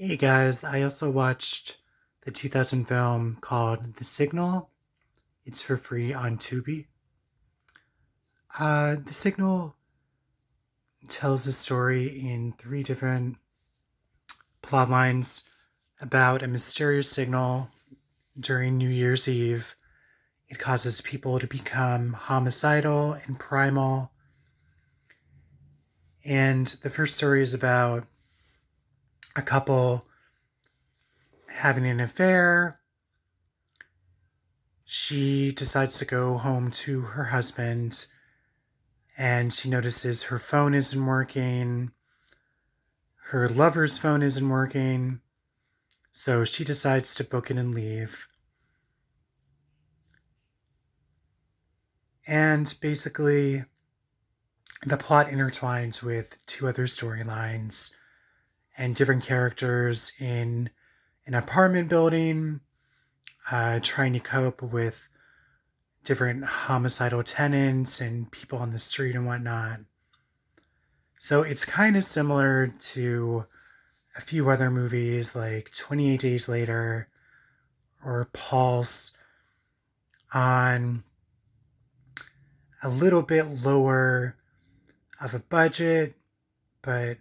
Hey guys, I also watched the 2000 film called The Signal. It's for free on Tubi. The Signal tells a story in three different plot lines about a mysterious signal during New Year's Eve. It causes people to become homicidal and primal. And the first story is about a couple having an affair. She decides to go home to her husband and she notices her phone isn't working. Her lover's phone isn't working. So she decides to book it and leave. And basically, the plot intertwines with two other storylines and different characters in an apartment building, trying to cope with different homicidal tenants and people on the street and whatnot. So it's kind of similar to a few other movies like 28 Days Later or Pulse, on a little bit lower of a budget, but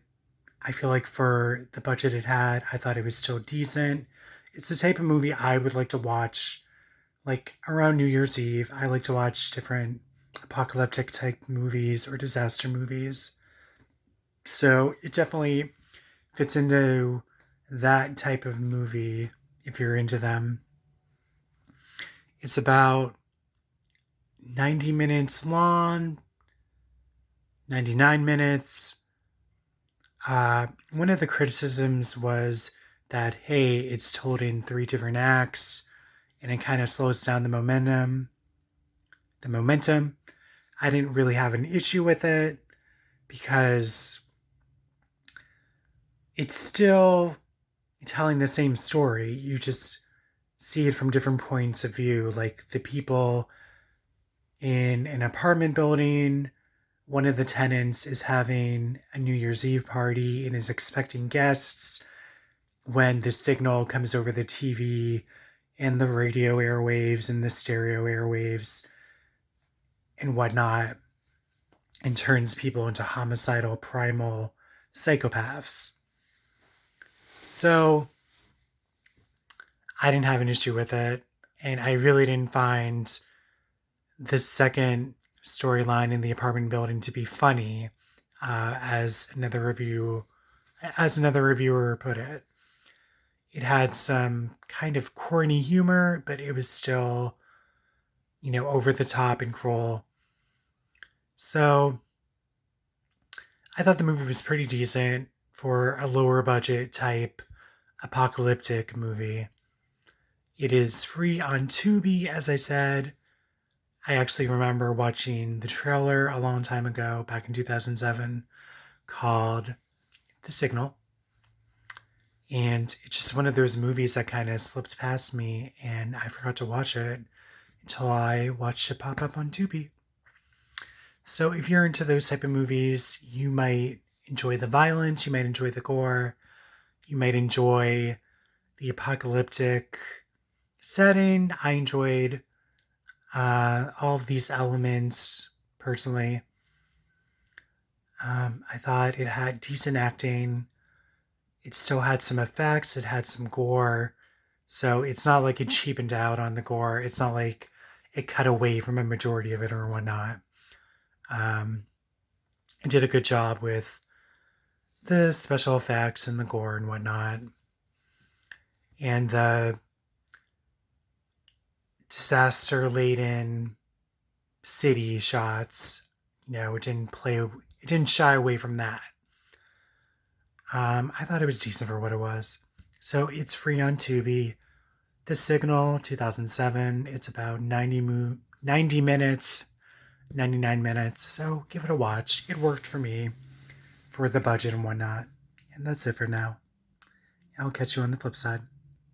I feel like for the budget it had, I thought it was still decent. It's the type of movie I would like to watch like around New Year's Eve. I like to watch different apocalyptic type movies or disaster movies. So it definitely fits into that type of movie if you're into them. It's about 90 minutes long, 99 minutes. One of the criticisms was that, hey, it's told in three different acts and it kind of slows down the momentum. I didn't really have an issue with it because it's still telling the same story. You just see it from different points of view, like the people in an apartment building. One of the tenants is having a New Year's Eve party and is expecting guests when the signal comes over the TV and the radio airwaves and the stereo airwaves and whatnot and turns people into homicidal, primal psychopaths. So I didn't have an issue with it, and I really didn't find the second storyline in the apartment building to be funny, as another reviewer put it. It had some kind of corny humor, but it was still, over the top and cruel. So I thought the movie was pretty decent for a lower budget type apocalyptic movie. It is free on Tubi, as I said. I actually remember watching the trailer a long time ago, back in 2007, called The Signal. And it's just one of those movies that kind of slipped past me, and I forgot to watch it until I watched it pop up on Tubi. So if you're into those type of movies, you might enjoy the violence, you might enjoy the gore, you might enjoy the apocalyptic setting. I enjoyed all of these elements personally. I thought it had decent acting. It still had some effects. It had some gore. So it's not like it cheapened out on the gore. It's not like it cut away from a majority of it or whatnot. It did a good job with the special effects and the gore and whatnot. And the disaster laden city shots, it didn't shy away from that. I thought it was decent for what it was. So it's free on Tubi. The Signal, 2007. It's about 90 minutes, 99 minutes. So give it a watch. It worked for me for the budget and whatnot. And that's it for now. I'll catch you on the flip side.